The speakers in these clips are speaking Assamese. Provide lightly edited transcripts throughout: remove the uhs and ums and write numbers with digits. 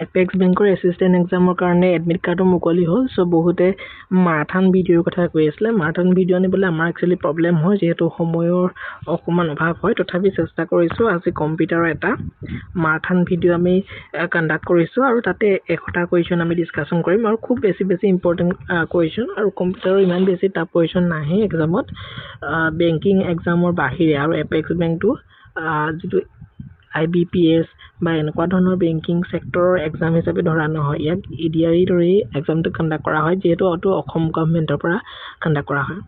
এপেক্স বেংকৰ এছিষ্টেণ্ট এক্সামৰ কাৰণে এডমিট কাৰ্ডো মুকলি হ'ল সো বহুতে মাৰাথন ভিডিঅ'ৰ কথা কৈ আছিলে মাৰাথন ভিডিঅ' আনিবলৈ আমাৰ একচুৱেলি প্ৰব্লেম হয় যিহেতু সময়ৰ অকমান অভাৱ হয় তথাপি চেষ্টা কৰিছোঁ আজি কম্পিউটাৰৰ এটা মাৰাথন ভিডিঅ' আমি কণ্ডাক্ট কৰিছোঁ আৰু তাতে 100টা কুৱেশ্যন আমি ডিছকাশ্যন কৰিম আৰু খুব বেছি ইম্পৰ্টেণ্ট কুৱেশ্যন আৰু কম্পিউটাৰৰ ইমান বেছি টাফ কুৱেশ্যন নাহে এক্সামত বেংকিং এক্সামৰ বাহিৰে আৰু এপেক্স বেংকটো যিটো IBPS বা এনেকুৱা ধৰণৰ বেংকিং সেক্টৰৰ এক্সাম হিচাপে ধৰা নহয় ইয়াক EDRE দৰে এক্সামটো কণ্ডাক্ট কৰা হয় যেহেতু অটো অসম গভৰ্ণমেণ্টৰ পৰা কণ্ডাক্ট কৰা হয়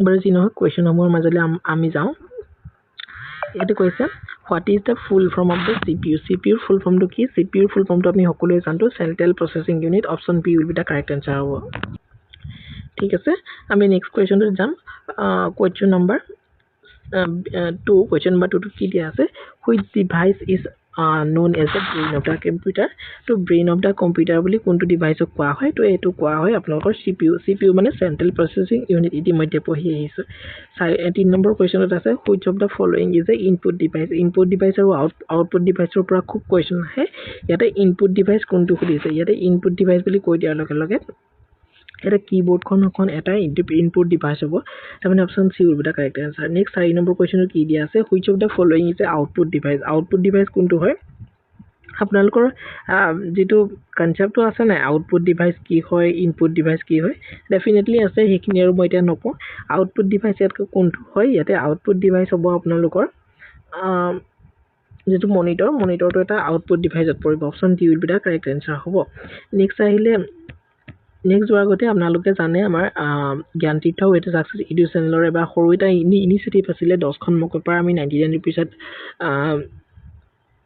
বাৰু যি নহওক কুৱেশ্যনসমূহৰ মাজলৈ আমি যাওঁ এইটো কৈছে what is the full form of the CPU full ফৰ্মটো কি CPU ফুল ফৰ্মটো আমি সকলোৱে জানো central processing unit option B will be the correct answer হ'ব ঠিক আছে আমি নেক্সট কুৱেশ্যনটোত যাম question number 2 question number 2 to কি দিয়া আছে which device is known as the brain of the computer to brain of the computer বুলি কোনটো ডিভাইস কোৱা হয় তো এটো কোৱা হয় আপোনালোকৰ CPU মানে central processing unit ইতিমধ্যে পঢ়ি আহিছে 3 নম্বৰ কোৱেশ্চনত আছে which of the following is a input device আৰু output device ৰ পৰা খুব কোৱেশ্চন আহে ইয়াতে input device কোনটো খুদিছে ইয়াতে input device বুলি কৈ দিয়াৰ লগে লগে এটা keyboard খন এটা input device হ'ব তাৰমানে option C will be the correct answer next 4 number কোৱেশ্চনত কি দিয়া আছে which of the following is a output device কোনটো হয় আপোনালোকৰ যেটো কনসেপ্টটো আছে না আউটপুট ডিভাইস কি হয় ইনপুট ডিভাইস কি হয় ডেফিনেটলি আছে হেখিনি আৰু মই এতিয়া নকওঁ আউটপুট ডিভাইস ইয়াত কোনটো হয় ইয়াতে আউটপুট ডিভাইস হ'ব আপোনালোকৰ যেটো মনিটৰটো এটা আউটপুট ডিভাইসত পৰিব option D will be the correct answer হ'ব নেক্সট আহিলে নেক্সট যোৱাৰ আগতে আপোনালোকে জানে আমাৰ জ্ঞানতীৰ্থ এটা সাকসেস এডুকেশ্যনৰ এবা সৰু এটা ইনিচিয়েটিভ আছিলে 10খন মক পেপাৰ আমি 99 रुपीसত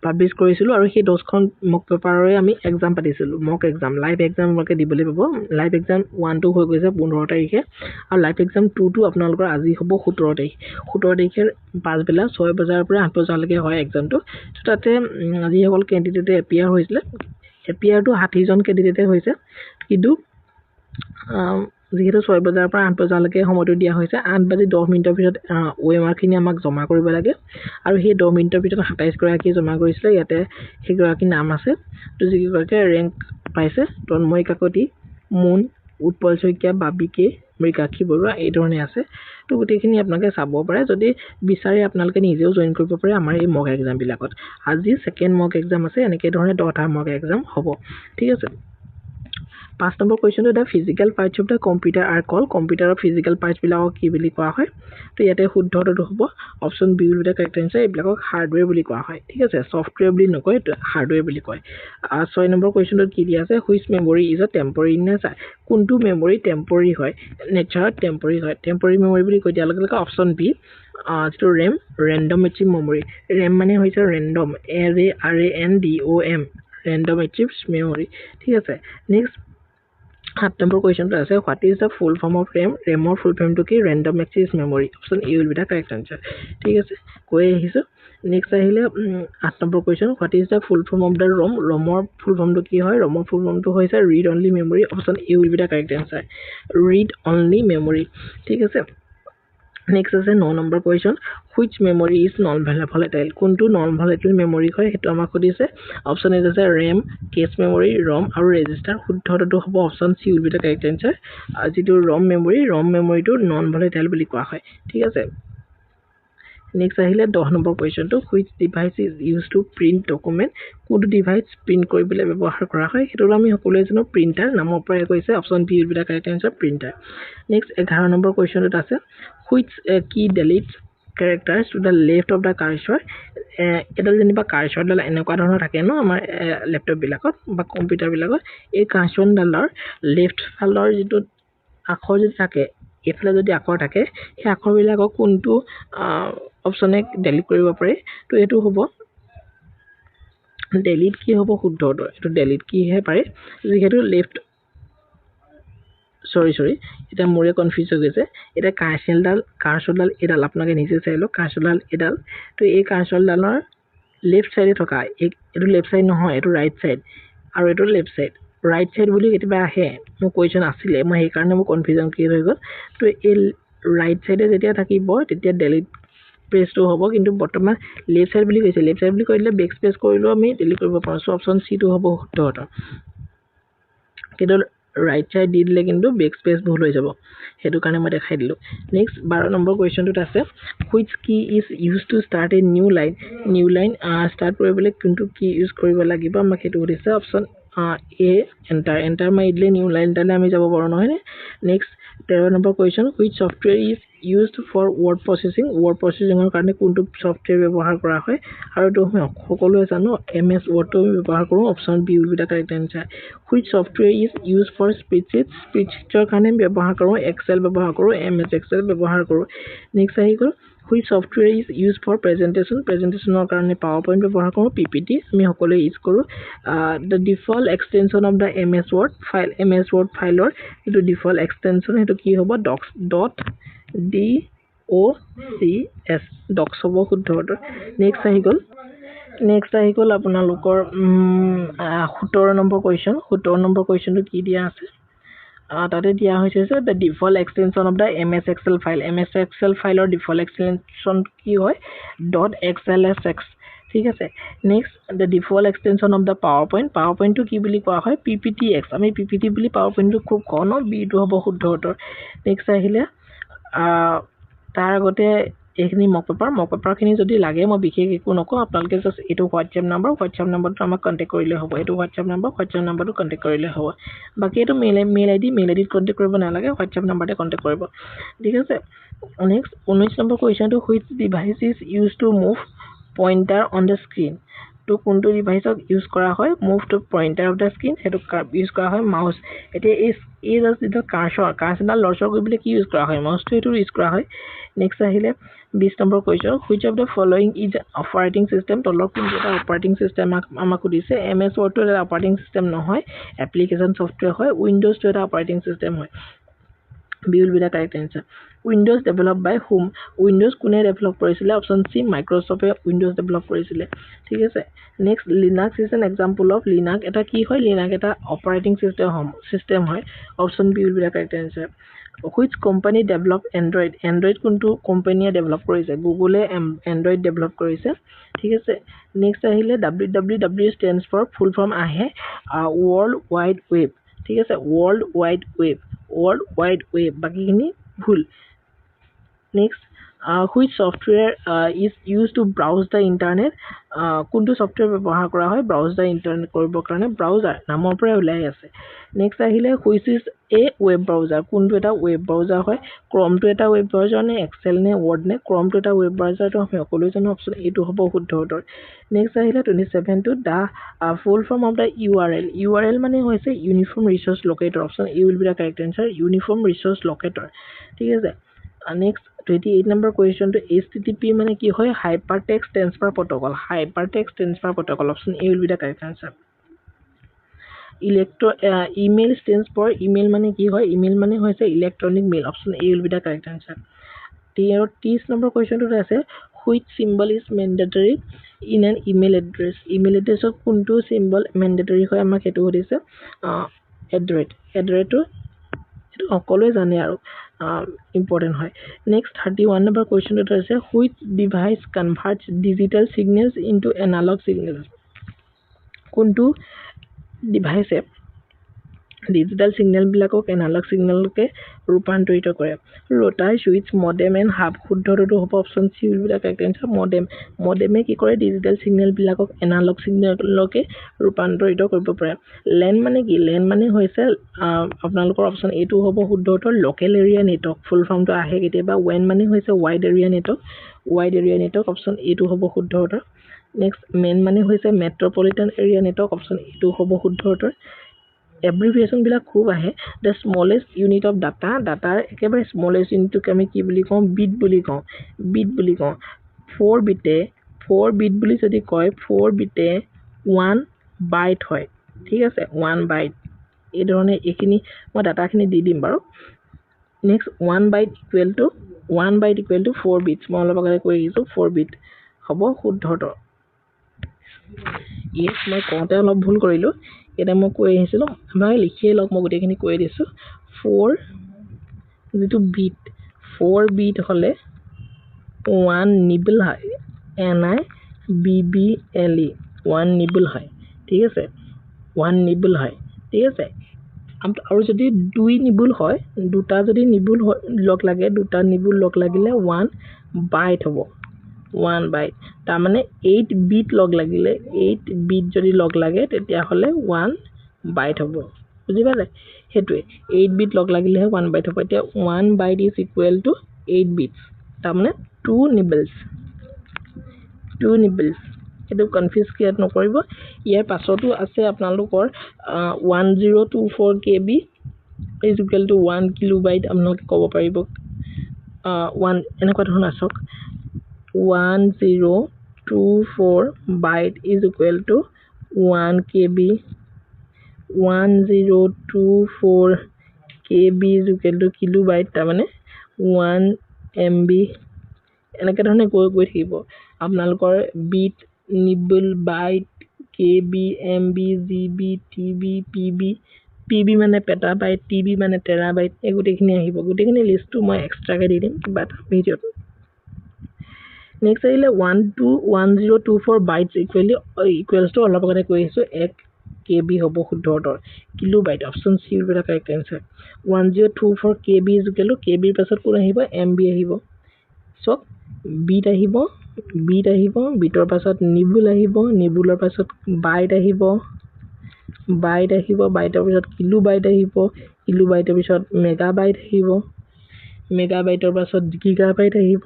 পাবলিশ কৰিছিলো আৰু সেই 10খন মক পেপাৰৰে আমি এক্সাম পাতিছিলো মক এক্সাম লাইভ এক্সাম মকে দিবলৈ পাব লাইভ এক্সাম 1 2 হৈ গৈছে 15 তাৰিখে আৰু লাইভ এক্সাম 2 2 আপোনালোকৰ আজি হ'ব 17 তাৰিখে পাঁচবেলা 6 বজাৰ পৰা 8 বজালৈকে হয় এক্সামটো তো তাতে আজি সকল ক্যান্ডিডেটে এপিয়াৰ হৈছিলে এপিয়াৰটো 60 জন ক্যান্ডিডেটে হৈছে কিন্তু যেহেতু 6 বজাৰ পৰা 8 বজালৈকে সময়টো দিয়া হৈছে 8 বাজি 10 মিনিটৰ ভিতৰত OMR খিনি আমাক জমা কৰিব লাগে আৰু সেই 10 মিনিটৰ ভিতৰত 27 গৰাকী জমা কৰিছিলে ইয়াতে সেই গৰাকী নাম আছে তো যি গৰাকী ৰেংক পাইছে তন্ময় কাকতি মুন উৎপল শইকীয়া বাবিকে মৃগাক্ষী বৰুৱা এই ধৰণে আছে তো গোটেইখিনি আপোনালোকে চাব পাৰে যদি বিচাৰে আপোনালোকে নিজেও জয়েন কৰিব পাৰে আমাৰ এই মক এক্সাম বিলাকত আজি সেকেন্ড মক এক্সাম আছে এনেকে ধৰণে 10টা মক এক্সাম হ'ব ঠিক আছে 5 নম্বৰ কোৱেশ্চনটো the physical parts of the computer are called কম্পিউটাৰৰ ফিজিক্যাল পাৰ্টস বিলাকক কি বুলি কোৱা হয় তো ইয়াতে শুদ্ধটো হ'ব option B will be the correct answer এইবিলাকক হাৰ্ডৱেৰ বুলি কোৱা হয় ঠিক আছে সফটৱেৰ বুলি নকয় হাৰ্ডৱেৰ বুলি কয় 6 নম্বৰ কোৱেশ্চনটোত কি দিয়া আছে which memory is a temporary nature কোনটো মেমৰি টেম্পৰাৰী হয় নেচাৰত টেম্পৰাৰী মেমৰি বুলি কৈ দিয়া লগে লগে অপচন বি যেটো RAM random access memory RAM মানে হৈছে random RANDOM random access memory ঠিক আছে নেক্সট 7 নম্বৰ কোৱেশ্চনটো আছে what is the full form of RAM ৰ ফুল ফৰ্মটো কি random access memory option A will be the correct answer ঠিক আছে কৈ আহিছো নেক্সট আহিলে 8 number question what is the full form of the ROM ৰ ফুল ফৰ্মটো কি হয় ৰ ফুল ফৰ্মটো হৈছে read only memory option A will be the correct answer read only memory ঠিক আছে নেক্সট আছে 9 number question which memory is non volatile কোনটো non volatile memory হয় হেতু আমাক খুদিছে অপচন এ আছে RAM cache memory ROM আৰু register শুদ্ধটো হ'ব option C will be the correct answer যেটো ROM memory টো non volatile বুলি কোৱা হয় ঠিক আছে নেক্সট আহিলে 10 নম্বৰ কোৱেশ্চনটো which device is used to print document কোনটো ডিভাইস প্ৰিন্ট কৰিবলৈ ব্যৱহাৰ কৰা হয় হেতু আমি সকলোৱে জানো প্ৰিন্টাৰ নামৰ পৰা কৈছে option B will be the correct answer printer next 11 number কোৱেশ্চনটো আছে which key deletes characters to the left of the cursor এডাল যেনিবা কাৰ্সৰ ডাল এনেকুৱা ধৰণৰ থাকে ন আমাৰ ল্যাপটপ বিলাকত বা কম্পিউটাৰ বিলাকত এই কাৰ্সৰ ডালৰ লেফট ফালৰ যেটো আখৰ যে থাকে এফালে যদি আখৰ থাকে সেই আখৰ বিলাকক কোনটো অপচনে ডিলিট কৰিব পাৰে তো এটো হ'ব ডিলিট কি হ'ব শুদ্ধটো এটো ডিলিট কি হে পাৰে যেহেতু লেফট সৰি এটা মোৰে কনফিউজ হৈ গৈছে এটা কাৰ্সৰ ডাল এডাল আপোনালোকে নিজে চাই লওক কাৰ্সৰ ডাল এডাল তো এই কাৰ্সৰ ডালৰ লেফট সাইডে থকা এটো লেফট সাইড নহয় এটো ৰাইট সাইড আৰু এটো লেফট সাইড ৰাইট সাইড বুলি কেতিয়াবা আহে মোৰ কোৱেশ্চন আছিল মই এই কাৰণে মোৰ কনফিউজন ক্লিয়াৰ হৈ গল তো এই ৰাইট সাইডে যেতিয়া থাকিব তেতিয়া ডিলিট স্পেচটো হ'ব কিন্তু বৰ্তমান লেফট সাইড বুলি কৈছে লেফট সাইড বুলি কৰিলে বেক স্পেচ কৰিলেও আমি ডিলিট কৰিব পাৰোঁ সো অপচন সি টো হ'ব শুদ্ধ উত্তৰ কিন্তু ৰাইট সাইড দি দিলে কিন্তু বেক স্পেচ ভুল হৈ যাব হেতু কাৰণে মই দেখাই দিলো নেক্সট 12 নম্বৰ কোৱেশ্চনটোত আছে which key is used to start a new line start কৰিবলৈ কোনটো কি ইউজ কৰিব লাগিব আমাক হেতু দিছে অপচন A enter মাৰি দিলে নিউ লাইন তালে আমি যাব পাৰো নহয় next 13 number question which software is used for word processing ৰ কাৰণে কোনটো সফটওয়্যাৰ ব্যৱহাৰ কৰা হয় আৰু তো আমি সকলোৱে জানো MS Word টো ব্যৱহাৰ কৰোঁ option B will be the correct answer which software is used for spreadsheet ৰ কাৰণে ব্যৱহাৰ কৰোঁ Excel ব্যৱহাৰ কৰোঁ MS Excel ব্যৱহাৰ কৰোঁ নেক্সট আহি গ'ল which software is used for presentation ৰ কাৰণে PowerPoint ব্যৱহাৰ কৰোঁ PPT আমি সকলোৱে ইউজ কৰোঁ the default extension of the MS Word file ৰ এটো default extension এটো কি হ'ব docs.docs হ'ব শুদ্ধ উত্তৰ নেক্সট আহি গ'ল আপোনালোকৰ 17 নম্বৰ কোৱেশ্চনটো কি দিয়া আছে তাতে দিয়া হৈছে যে the default extension of the MS Excel file ৰ default extension কি হয় .xlsx ঠিক আছে next the default extension of the PowerPoint টো কি বুলি কোৱা হয় PPTX আমি PPT বুলি PowerPoint টো খুব কওঁ ন বি টো হ'ব শুদ্ধ উত্তৰ নেক্সট আহিলে তাৰ আগতে এইখিনি মক পেপাৰ খিনি যদি লাগে মই বিশেষ একো নকওঁ আপোনালোকে জাস্ট এটো WhatsApp নাম্বাৰটো আমাক কন্টাক্ট কৰিলে হ'ব এটো WhatsApp নাম্বাৰটো কন্টাক্ট কৰিলে হ'ব বাকি এটো মেইল আইডি কন্টাক্ট কৰিব নালাগে WhatsApp নাম্বাৰতে কন্টাক্ট কৰিব ঠিক আছে নেক্সট 19 নম্বৰ কোৱেশ্চনটো which device is used to move pointer on the screen তো কোনটো ডিভাইসক ইউজ কৰা হয় move to pointer of the screen হেতু ইউজ কৰা হয় মাউস এতে এই যেটা কাৰ্সৰ লৰচৰ কৰিবলৈ কি ইউজ কৰা হয় মাউসটো এটো ইউজ কৰা হয় নেক্সট আহিলে 20 number question which of the following is operating system তলৰ কোনটো এটা অপাৰেটিং সিস্টেম আমাক দিছে MS Word টো এটা অপাৰেটিং সিস্টেম নহয় এপ্লিকেশন সফটওয়্যাৰ হয় উইন্ডোজ টো এটা অপাৰেটিং সিস্টেম হয় B will be the correct answer Windows developed by whom Windows কোনে ডেভেলপ কৰিছিলে অপচন সি মাইক্ৰোসফটে Windows ডেভেলপ কৰিছিলে ঠিক আছে next Linux is an example of Linux এটা কি হয় Linux এটা অপাৰেটিং সিস্টেম হয় option B will be the correct answer which company develop Android কোনটো কোম্পানীয়ে ডেভেলপ কৰিছে Google Android ডেভেলপ কৰিছে ঠিক আছে নেক্সট আহিলে www stands for full form আহে World Wide Web ঠিক আছে World Wide Web বাকিখিনি ভুল next which software is used to browse the internet কোনটো সফটওয়্যাৰ ব্যৱহাৰ কৰা হয় browse the internet কৰিবৰ কাৰণে browser নামৰ পৰা ওলাই আছে next আহিলে which is a web browser কোনটো এটা web browser হয় chrome টো এটা web browser নে excel নে word নে chrome টো এটা web browser টো আমি সকলোৱে জানো অপচন এ টো হ'ব শুদ্ধ উত্তৰ next আহিলে 27 টো the full form of the URL মানে হৈছে uniform resource locator option A will be the correct answer uniform resource locator ঠিক আছে next 28 number question to HTTP মানে কি হয় hypertext transfer protocol option A will be the correct answer email stands for email মানে কি হয় email মানে হৈছে electronic mail option A will be the correct answer 30 number question to আছে which symbol is mandatory in an email address of কোনটো symbol mandatory হয় আমাক হেতু দিছে address to সকলোৱে জানে আৰু important হয় next 31 number question to আছে which device converts digital signals into analog signals কোনটো ডিভাইসে ডিজিটাল সিগন্যাল বিলাকক এনালগ সিগন্যালকে ৰূপান্তৰিত কৰে router switch modem and hub শুদ্ধটো হ'ব option C will be the correct answer মডেমে কি কৰে ডিজিটাল সিগন্যাল বিলাকক এনালগ সিগন্যালকে ৰূপান্তৰিত কৰিব পাৰে লেন মানে কি লেন মানে হৈছে আপোনালোকৰ অপচন এ টো হ'ব শুদ্ধ উত্তৰ লোকেল এৰিয়া নেটৱৰ্ক ফুল ফৰ্মটো আহে কেতিয়াবা ওয়েন মানে হৈছে ওয়াইড এৰিয়া নেটৱৰ্ক অপচন এ টো হ'ব শুদ্ধ উত্তৰ নেক্সট মেন মানে হৈছে মেট্ৰোপলিটান এৰিয়া নেটৱৰ্ক অপচন এ টো হ'ব শুদ্ধ উত্তৰ এব্ৰিভিয়েশন বিলাক খুব আহে the smallest unit of data একেবাৰে smallest unit টোক আমি কি বুলি কওঁ বিট বুলি কওঁ 4 বিট বুলি যদি কয় 4 বিটে 1 বাইট হয় ঠিক আছে 1 বাইট এই ধৰণে এখিনি মই ডাটাখিনি দি দিম বাৰু next 1 byte equal to 4 bits মই অলপ আগতে কৈ দিছো 4 বিট হ'ব শুদ্ধ উত্তৰ ইয়েস মই কওঁতে অলপ ভুল কৰিলো এটা মই কৈ আহিছিলো মই লিখিয়ে লওক মই গোটেইখিনি কৈ দিছো 4 যেটো বিট 4 বিট হলে 1 নিবল হয় NIBBLE 1 নিবল হয় ঠিক আছে 1 নিবল হয় ঠিক আছে আৰু যদি 2 নিবল হয় দুটা যদি নিবল লগ লাগে দুটা নিবল লগ লাগিলে 1 বাইট হ'ব 1 বাইট তাৰ মানে 8 বিট লগ লাগিলে 8 বিট যদি লগ লাগে তেতিয়া হলে 1 বাইট হ'ব বুজি পালে হেতুৱে 8 বিট লগ লাগিলে 1 বাইট হ'ব এতিয়া 1 byte is equal to 8 bits তাৰ মানে 2 নিবলস এটো কনফিউজ ক্ৰিয়েট নকৰিব ইয়াৰ পাছতো আছে আপোনালোকৰ 1024 KB is equal to 1 kilobyte আপোনালোকে ক'ব পাৰিব 1 এনেকুৱা ধৰণৰ আসক 1024 byte is equal to 1 KB 1024 KB is equal to kilobyte তাৰ মানে 1 MB এনেকুৱা ধৰণে গৈ থাকিব আপোনালোকৰ bit nibble byte KB MB GB TB PB মানে পেটাবাইট TB মানে টেৰাবাইট এই গোটেইখিনি আহিব গোটেইখিনি লিষ্টটো মই এক্সট্ৰাকে দি দিম কিবা এটা ভিডিঅ'ত নেক্সট আহিলে 1024 বাইটস ইকুৱেলছ টু অলপ আগতে কৈ আছো 1 KB হ'ব শুদ্ধ উত্তৰ kilobyte option C will be the correct answer 1024 KB is equal to KB ৰ পাছত কোন আহিব MB আহিব সো বিট আহিব বিটৰ পাছত নিবল আহিব নিবলৰ পাছত বাইট আহিব বাইটৰ পিছত কিলোবাইট আহিব কিলোবাইটৰ পিছত মেগাবাইট আহিব মেগাবাইটৰ পাছত গিগাবাইট আহিব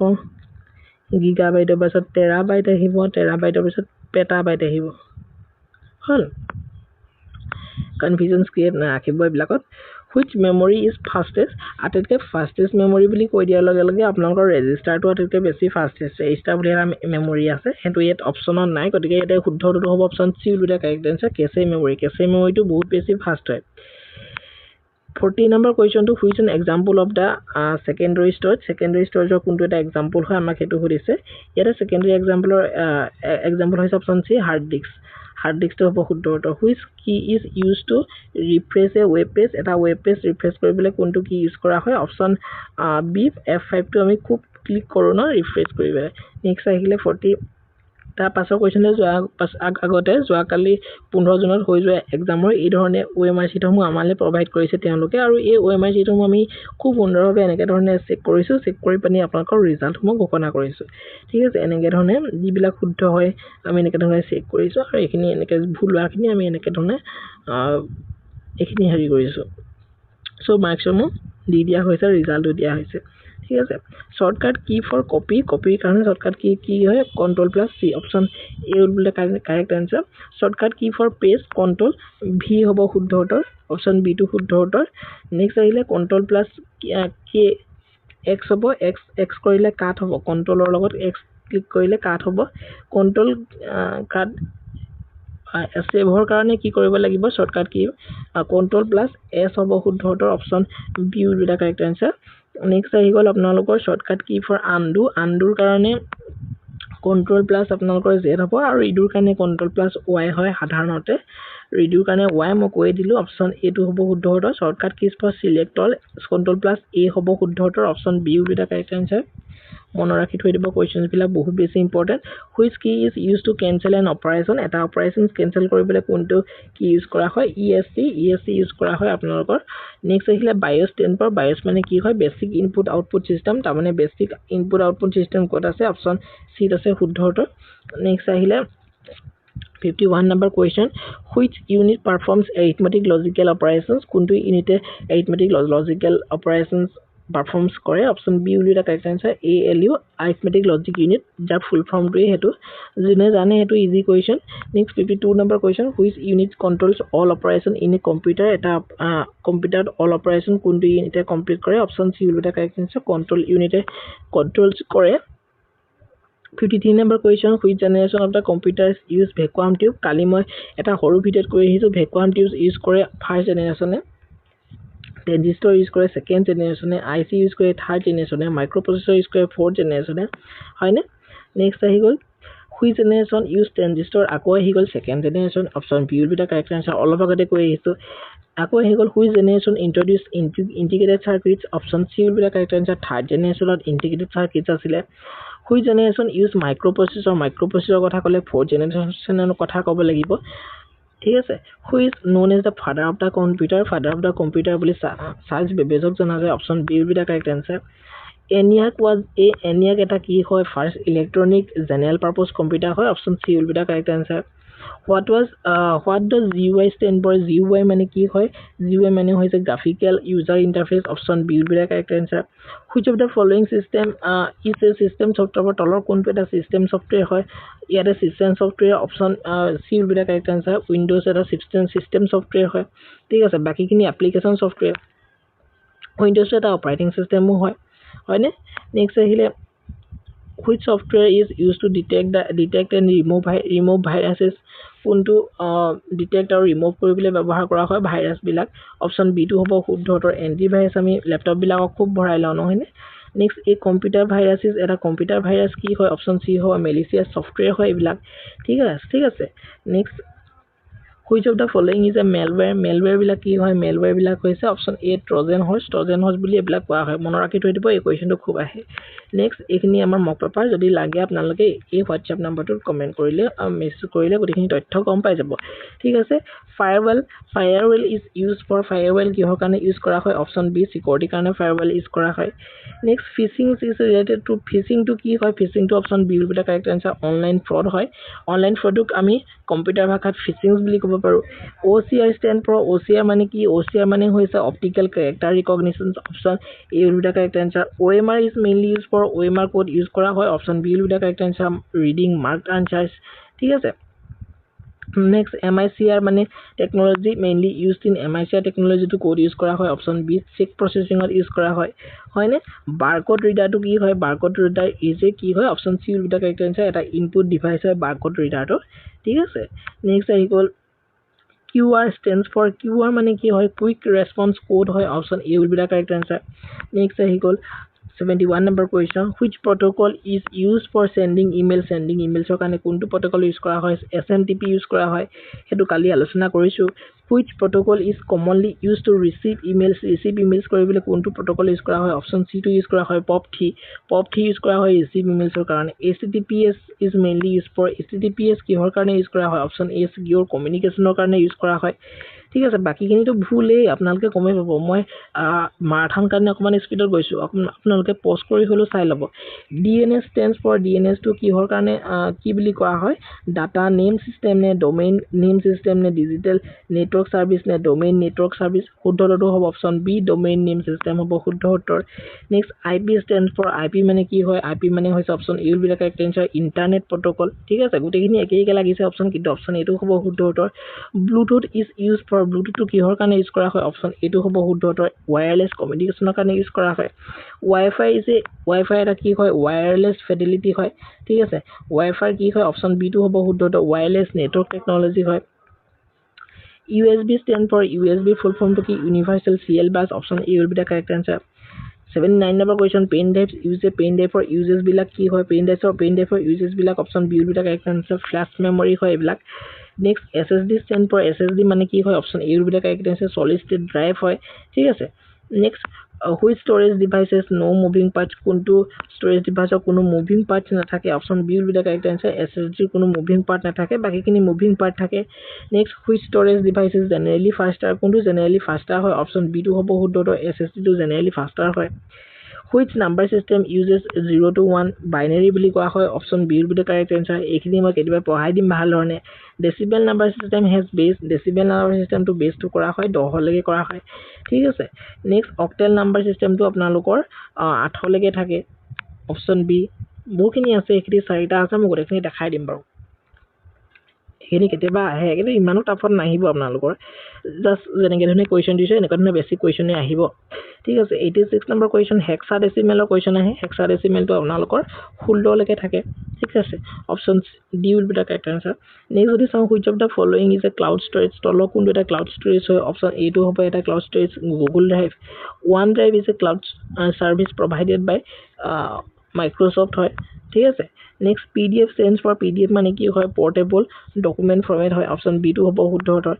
গিগাবাইটৰ পাছত টেৰাবাইট আহিব টেৰাবাইটৰ পিছত পেটাবাইট আহিব হল কনফিউজনছ ক্ৰিয়েট নাৰাখিব এইবিলাকত which memory is fastest আটাইতকৈ ফাস্টেষ্ট মেমৰি বুলি কৈ দিয়াৰ লগে লগে আপোনালোকৰ ৰেজিষ্টাৰটো আটাইতকৈ বেছি ফাস্টেষ্ট ৰেজিষ্টাৰ বুলি এটা মেমৰি আছে হেতু ইয়াত অপচনত নাই গতিকে এটা শুদ্ধ উত্তৰ হ'ব option C will be the correct answer কেছে মেমৰিটো বহুত বেছি ফাস্ট হয় 40 নম্বৰ কোৱেশ্চনটো which an example of the secondary storage কোনটো এটা এক্সাম্পল হয় আমাক হেতু সুধিছে ইয়াতে সেকেন্ডাৰী এক্সাম্পল হৈছে option C hard disk to হ'ব শুদ্ধ উত্তৰ which key is used to refresh a web page এটা web page refresh কৰিবলৈ কোনটো কি ইউজ কৰা হয় অপচন বি F5 টো আমি খুব ক্লিক কৰো না ৰিফ্ৰেছ কৰিবলৈ নেক্সট আহিলে 40 তাৰ পাছৰ কোৱেশ্চনটো আগতে যোৱাকালি 15 জুনত হৈ যোৱা এক্সামৰ এই ধৰণে OMR চিটসমূহ আমালে প্ৰভাইড কৰিছে তেওঁলোকে আৰু এই OMR চিটসমূহ আমি খুব সুন্দৰভাৱে এনেকে ধৰণে চেক কৰি পানি আপোনালোকৰ ৰিজাল্টসমূহ ঘোষণা কৰিছো ঠিক আছে এনেকে ধৰণে যিবিলাক শুদ্ধ হয় আমি এনেকে ধৰণে চেক কৰিছো আৰু এইখিনি এনেকে ভুল হোৱাখিনি আমি এনেকে ধৰণে এইখিনি হেৰি কৰিছো সো মাৰ্কসমূহ দি দিয়া হৈছে ৰিজাল্টটো দিয়া হৈছে ঠিক আছে শৰ্টকাট কি ফৰ কপিৰ কাৰণে শর্টকাট কি হয় control plus C option A will be the correct answer shortcut key for paste control V হ'ব শুদ্ধ উত্তৰ অপশন বি টো শুদ্ধ উত্তৰ নেক্সট আহিলে কন্ট্ৰোল প্লাস কে এক্স হ'ব এক্স কৰিলে কাট হ'ব কন্ট্ৰোলৰ লগত এক্স ক্লিক কৰিলে কাট হ'ব কন্ট্ৰোল কাট সেভৰ কাৰণে কি কৰিব লাগিব শৰ্টকাট কি কন্ট্ৰোল প্লাস এস হ'ব শুদ্ধ উত্তৰ option B will be the correct answer next আহি গল আপোনালোকৰ শৰ্টকাট কি ফৰ আনডুৰ কাৰণে কন্ট্ৰোল প্লাস আপোনালোকৰ জেড হ'ব আৰু ৰিডুৰ কাৰণে কন্ট্ৰোল প্লাস ওয়াই হয় সাধাৰণতে ৰিডুৰ কাৰণে ওয়াই মই কৈ দিলো অপশন এ টো হ'ব শুদ্ধ উত্তৰ shortcut key for select all control plus A হ'ব শুদ্ধ উত্তৰ option B will be the correct answer মনত ৰাখি থৈ দিব কোৱেশ্চনছ বিলাক বহুত বেছি important which key is used to cancel an operation এটা অপাৰেশন কেনসেল কৰিবলৈ কোনটো কি ইউজ কৰা হয় ESC ইউজ কৰা হয় আপোনালোকৰ নেক্সট আহিলে BIOS টেম্পাৰ BIOS মানে কি হয় বেসিক ইনপুট আউটপুট সিস্টেম তাৰ মানে basic input output system code আছে অপশন সি আছে শুদ্ধ উত্তৰ নেক্সট আহিলে 51 number question which unit performs arithmetic logical operations কোনটো ইউনিটে arithmetic logical operations performs কৰে option B will be the correct answer ALU arithmetic logic unit যাৰ ফুল ফৰ্ম টোই হেতু যিনে জানে হেতু easy question next 52 number question which unit controls all operation in a computer এটা কম্পিউটাৰত all operation কোনটো ইউনিটে কমপ্লিট কৰে option C will be the correct answer control ইউনিটে কন্ট্ৰোলস কৰে 53 number question which generation of the computers use vacuum tube কালি মই এটা সৰু ভিডিওত কৈ আহিছো vacuum tubes ইউজ কৰে ফাৰ্স্ট জেনাৰেশনে ট্ৰানজিস্টৰ ইউজ কৰে সেকেন্ড জেনাৰেশনে আইসি ইউজ কৰে থাৰ্ড জেনাৰেশনে মাইক্ৰোপ্ৰসেসৰ ইউজ কৰে ফোর্থ জেনারেশনে হয়নে নেক্সট আহি গল which generation use transistor আকৌ আহি গল second generation option B will be the correct answer অলপ আগতে কৈ আহিছো আকৌ আহি গল which generation introduced integrated circuits option C will be the correct answer third জেনারেশনত integrated circuits আছিলে হুইচ জেনেৰেশ্যন ইউজ মাইক্ৰ'প্ৰচেছৰ কথা ক'লে 4th জেনেৰেশ্যনৰ কথা ক'ব লাগিব ঠিক আছে which known as the father of the computer বুলি চাৰ্লছ বেবেজক জনা যায় option B will be the correct answer ENIAC এটা কি হয় first electronic general purpose computer হয় option C will be the correct answer what does GUI stand for GUI মানে কি হয় GUI মানে হৈছে graphical user interface option B will be the correct answer which of the following system is a system software তলৰ কোনটো এটা system software হয় ইয়াতে system software option C will be the correct answer windows এটা system software হয় ঠিক আছে বাকিখিনি application software windows এটা operating system হয় হয়নে next আহিলে which software is used to detect and remove viruses কোনটো ডিটেক্ট আৰু ৰিমুভ কৰিবলৈ ব্যৱহাৰ কৰা হয় ভাইৰাছ বিলাক অপচন বি টো হ'ব শুদ্ধতৰ এন্টিভাইৰাছ আমি ল্যাপটপ বিলাকক খুব ভৰাই লওঁ নহয়নে নেক্সট এই কম্পিউটাৰ ভাইৰাছ এটা কম্পিউটাৰ ভাইৰাছ কি হয় অপচন সি হয় মেলিচিয়াছ সফটওয়্যাৰ হয় এইবিলাক ঠিক আছে next which of the following is a malware বিলাক কি হয় malware বিলাক হৈছে অপচন এ ট্ৰজেন হৰ্চ বুলি এইবিলাক কোৱা হয় মনত ৰাখি থৈ দিব এই কোৱেশ্চনটো খুব আহে নেক্সট এইখিনি আমাৰ মক পেপাৰ যদি লাগে আপোনালোকে এই হোৱাটসএপ নম্বৰটোত কমেন্ট কৰিলে মেছেজ কৰিলে গোটেইখিনি তথ্য গম পাই যাব ঠিক আছে firewall is use for firewall কিহৰ কাৰণে ইউজ কৰা হয় অপচন বি সিকিউৰিটিৰ কাৰণে ফায়াৰৱেল ইউজ কৰা হয় next phishing is related to phishing টু কি হয় ফিচিং টু option B will be the correct answer online fraud হয় অনলাইন ফ্ৰডক আমি কম্পিউটাৰ ভাষাত ফিচিংছ বুলি ক'ব পাৰো OCR stand for OCR মানে কি OCR মানে হৈছে optical character recognition option A will be the correct answer OMR is mainly used for OMR code use কৰা হয় option B will be the correct answer reading marked answers ঠিক আছে next MICR মানে technology mainly used in MICR technology to code use কৰা হয় অপচন বি চেক প্ৰসেসিংত ইউজ কৰা হয় হয়নে বাৰকোড ৰিডাৰটো কি হয় বাৰকোড ৰিডাৰ ইজ এ কি হয় option C will be the correct answer এটা ইনপুট ডিভাইস হয় বাৰকোড ৰিডাৰটো ঠিক আছে নেক্সট আহি গ'ল QR stands for QR মানে কি হয় কুইক ৰেসপন্স কোড হয় option A will be the correct answer next আহি গ'ল 71 number question which protocol is used for sending emails কাৰণে কোনটো protocol ইউজ কৰা হয় SMTP ইউজ কৰা হয় হেতু কালি আলোচনা কৰিছো which protocol is commonly used to receive emails কৰিবলৈ কোনটো protocol ইউজ কৰা হয় অপচন সি টো ইউজ কৰা হয় POP3 ইউজ কৰা হয় receive emails কাৰণে HTTPS is mainly used for HTTPS কিহৰ কাৰণে ইউজ কৰা হয় অপচন এ secure communicationৰ কাৰণে ইউজ কৰা হয় ঠিক আছে বাকিখিনিটো ভুলেই আপোনালোকে কমে পাব মই মাৰাথন কাৰণে অকমান স্পিডত গৈছো আপোনালোকে পজ কৰি হলো চাই লব DNS stands for DNS টো কিহৰ কাৰণে কি বুলি কোৱা হয় ডাটা নেম সিস্টেম নে ডোমেইন নেম সিস্টেম নে ডিজিটেল নেটৱৰ্ক সাৰ্ভিস নে ডোমেইন নেটৱৰ্ক সাৰ্ভিস শুদ্ধটো হ'ব option B domain name system হ'ব শুদ্ধ উত্তৰ next IP stands for IP মানে কি হয় IP মানে হৈছে option A will be the correct answer internet protocol ঠিক আছে গোটেইখিনি একেই লাগিছে অপচন কিন্তু অপচন এটো হ'ব শুদ্ধ উত্তৰ ব্লুটুথ ইজ ইউজ ফৰ ব্লুটুথটো কিহৰ কাৰণে ইউজ কৰা হয় অপচন এটো হ'ব শুদ্ধ উত্তৰ ওয়্যাৰলেছ কমিউনিকেশ্যনৰ কাৰণে ইউজ কৰা হয় ওয়াইফাই এটা কি হয় ওয়্যাৰলেছ ফিডেলিটি হয় ঠিক আছে ওয়াইফাই কি হয় অপচন বি টো হ'ব শুদ্ধ উত্তৰ ওয়্যাৰলেছ নেটৱৰ্ক টেকনলজি হয় USB stand for USB full form to ki universal CL bus option A will be the correct answer 79 number question pen drive use a pen drive for uses bilak ki hoy pen drive for uses bilak option B will be the correct answer flash memory hoy bilak next SSD stand for SSD mane ki hoy option A will be the correct answer solid state drive hoy thik ase next which storage devices no moving parts kuntu storage device kono moving parts na thake option B will be the correct answer SSD kono moving part na thake baki kini moving part thake next which storage devices generally faster kuntu generally faster hoy option B to hobo huddo SSD to generally faster hoy which number system uses 0 to 1 binary বুলি কোৱা হয় option B will be the correct answer এইখিনি মই কেতিয়াবা পঢ়াই দিম ভাল ধৰণে decimal number system has base decimal number সিস্টেমটো বেস টু কৰা হয় 10 লৈকে কৰা হয় ঠিক আছে নেক্সট অক্টেল নাম্বাৰ সিস্টেমটো আপোনালোকৰ 8 লৈকে থাকে অপচন বি বহুখিনি আছে এইখিনি চাৰিটা আছে মই গোটেইখিনি দেখাই দিম বাৰু এইখিনি কেতিয়াবা আহে কিন্তু ইমানো টাফত নাহিব আপোনালোকৰ জাস্ট যেনেকৈ ধৰণে কোৱেশ্চন দিছে এনেকুৱা ধৰণে বেছিক কোৱেশ্চনে আহিব ঠিক আছে 86 নম্বৰ কোৱেশ্চন হেক্সাডেসিমেলৰ কোৱেশ্চন আহে হেক্সাডেসিমেলটো আপোনালোকৰ 16 লৈকে থাকে ঠিক আছে option D will be the correct answer next যদি চাওঁ which of the following is a cloud storage তলৰ কোনটো এটা cloud storage হয় অপচন এ টো হ'ব এটা cloud storage Google Drive OneDrive is a cloud service provided by Microsoft হয় ঠিক আছে next PDF stands for PDF মানে কি হয় portable document format হয় অপচন বি টো হ'ব শুদ্ধ উত্তৰ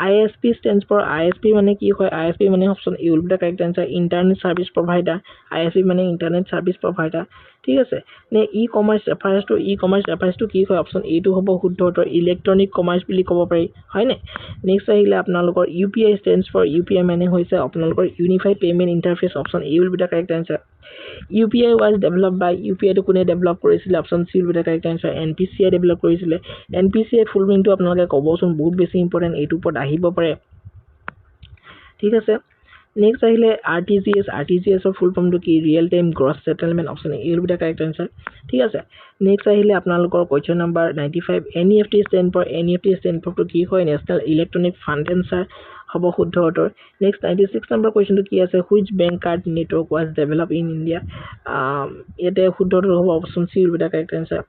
ISP stands for ISP মানে কি হয় ISP মানে option A will be the correct answer internet service provider ISP মানে internet service provider ঠিক আছে নে ই-কমাৰ্চ ৰেফাৰেন্সটো কি হয় অপশ্যন এটো হ'ব শুদ্ধ উত্তৰ ইলেক্ট্ৰনিক কমাৰ্চ বুলি ক'ব পাৰি হয়নে নেক্সট আহিলে আপোনালোকৰ UPI stands for UPI মানে হৈছে আপোনালোকৰ unified payment interface option A will be the correct answer UPI was developed by UPI টো কোনে ডেভেলপ কৰিছিল option C will be the correct answer NPCI develop কৰিছিল NPCI ফুল মিনিংটো আপোনালোকে ক'বচোন বহুত বেছি ইম্পৰ্টেন্ট এইটো ওপৰত আহিব পাৰে ঠিক আছে Next আহিলে RTGS ৰ ফুল ফৰ্মটো কি real time gross settlement option A will be the correct answer ঠিক আছে নেক্সট আহিলে আপোনালোকৰ question number 95 NEFT stand for টো কি হয় নেশনাল ইলেক্ট্ৰনিক ফাণ্ড ট্ৰান্সফাৰ হ'ব শুদ্ধ উত্তৰ নেক্সট 96 নম্বৰ কোৱেশ্চনটো কি আছে which bank card network was developed in India ইয়াতে শুদ্ধ উত্তৰ হ'ব option C will be the correct answer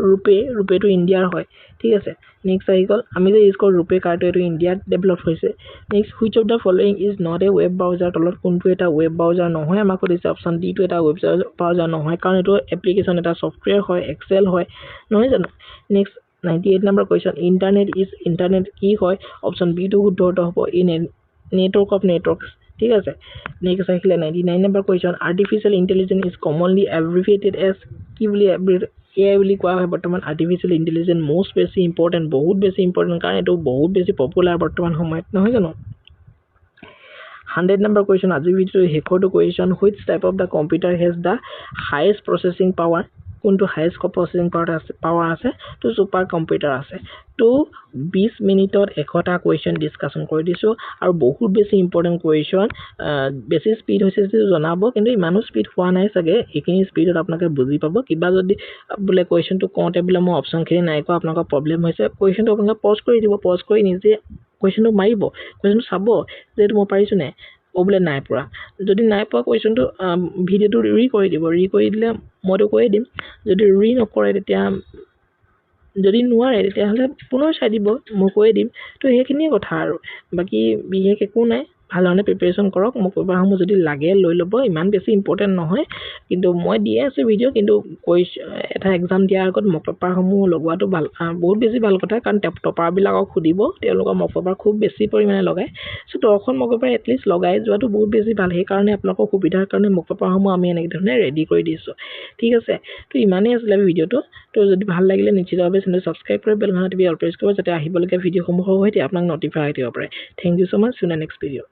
ৰূপে তো ইন্ডিয়াৰ হয় ঠিক আছে নেক্সট আহি গল আমি যে ইউজ কৰো ৰূপে কাৰ্ড এটো ইন্ডিয়াত ডেভেলপ হৈছে next which of the following is not a web browser তলত কোনটো এটা web browser নহয় আমাক দিছে অপশ্যন ডি টো এটা web browser নহয় কাৰণ এটো এপ্লিকেশন এটা সফটওয়্যাৰ হয় এক্সেল হয় নহয় জানো নেক্সট 98 নম্বৰ কোৱেশ্চন ইন্টাৰনেট কি হয় অপশ্যন বি টো শুদ্ধ উত্তৰ হ'ব নেটৱৰ্ক অফ নেটৱৰ্কস ঠিক আছে নেক্সট আহিলে 99 number question artificial intelligence is commonly abbreviated as কি বুলি AI বুলি কোৱা হয় বৰ্তমান আৰ্টিফিশিয়াল ইন্টেলিজেন্স মোস্ট বেছি ইম্পৰ্টেন্ট বহুত বেছি ইম্পৰ্টেন্ট কাৰণ এটো বহুত বেছি পপুলাৰ বৰ্তমান সময়ত নহয় জানো 100 number question আজি ভিডিও হেকৰটো question which type of the computer has the highest processing power কোনটো highest processing power আছে তো সুপাৰ কম্পিউটাৰ আছে তো 20 মিনিটত একটা কোৱেশ্চন ডিসকাশন কৰি দিছো আৰু বহুত বেছি ইম্পৰ্টেন্ট কোৱেশ্চন বেছি স্পিড হৈছে যে জনাব কিন্তু ইমানো স্পিড হোৱা নাই চাগে এখিনি স্পিডত আপোনালোকে বুজি পাব কিবা যদি বুলে কোৱেশ্চনটো কওঁতে বুলে মই অপচন খিনি নাই কোৱা আপোনালোকৰ প্ৰবলেম হৈছে কোৱেশ্চনটো আপোনালোকে পজ কৰি দিব পজ কৰি নিজে কোৱেশ্চনটো মাৰিব কোৱেশ্চনটো চাব যে এইটো মই পাৰিছো নাই ওবলে নাই পৰা যদি নাই পোৱা কোৱেশ্চনটো ভিডিওটো ৰি কৰি দিব ৰি কৰি দিলে মইতো কৈ দিম যদি ৰি নকৰে তেতিয়া যদি নোৱাৰে তেতিয়া হলে পুনৰ চাই দিব মই কৈ দিম তো হেখিনি কথা আৰু বাকি বিশেষ একো নাই ভালনে প্ৰিপাৰেচন কৰক মোক পাহামু যদি লাগে লৈ লব ইমান বেছি ইম্পৰ্টেন্ট নহয় কিন্তু মই দিয়ে আছে ভিডিও কিন্তু এটা এক্সাম দিয়াৰ আগত মোক পাহামু লগোৱাটো ভাল বহুত বেছি ভাল কথা কাৰণ টপাৰ বিলাকক খুদিব তেওঁলোকৰ মোক পাহাৰ খুব বেছি পৰিমাণে লগায় সো তখন মোক পাহাৰ এটলিষ্ট লগাই যোৱাটো বহুত বেছি ভাল সেই কাৰণে আপোনালোকৰ সুবিধাৰ কাৰণে মোক পাহামু আমি এনেক ধৰণে ৰেডি কৰি দিছো ঠিক আছে তো ইমানেই আছিল ভিডিওটো তো যদি ভাল লাগিলে নিশ্চিতভাৱে চেনেল সাবস্ক্ৰাইব কৰি বেল ঘণ্টাটো অল প্ৰেছ কৰিব যাতে আহিবলগীয়া ভিডিওসমূহৰ সৈতে আপোনাক নটিফাই হৈ থাকিব পাৰে thank you so much see you next video